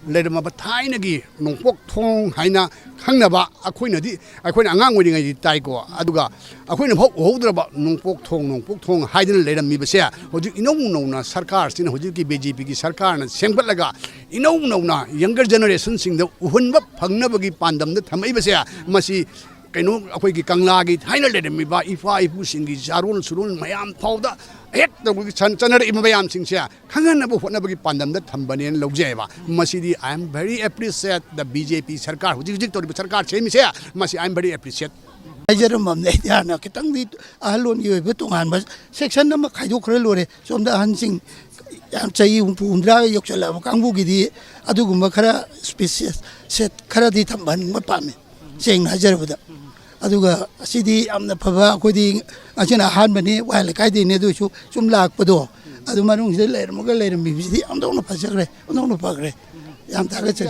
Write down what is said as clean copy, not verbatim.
लेरम थाइनगी नोंपोक थोंग हाइना खंगनबा अखोइनदी अखोइना आंगांग ओइरिङै ताइको अदुगा अखोइना भौ होद्रबा नोंपोक थोंग हाइदन लेरमिबसे होजि इनौ नौना सरकार सिना होजि की बीजेपी की सरकार न सेंगबलगा इनौ नौना यंगर जनरेशन सिंग उहुनबा फंगनबगी पांदमद थमैबसे मसी कहीं अखोई की कंगला की थाइना लेरमिबा इफा इपू सिंगी जारोन सुरोन मयाम फाउदा हेक तबगी चनर इमयाम सिंगसे खंगनब होनबगी पांदमद थंबनेन लौजेबा मसीदी I am very appreciate the BJP सरकार हुजिक हुजिक तोरिबा सरकार सेमिसे मसी आई एम वेरी एप्रिशिएट हाइजरमने याना खितंगदी अहलोन की ओइबे तोंगान बस सेक्शन अमा खाइदोखरे लोरे सोमदा अहनसिंग याम चाही हुंपुंद्रा योक्चला कांगबुगिदी अदुगुम्बा खरा स्पेसियस सेट खरा दी थंबन पामे सेंग हाइजरबदा अदुगा असिदी यामना फबा अखोइदी असिना हानबने वाले कायदेने दुसु सुम लाकपदो अदु मनुंगसिदे लेरमगा लेरमिबिसिदी अमदोनो फजग्रे अमदोनो फग्रे याम तागचे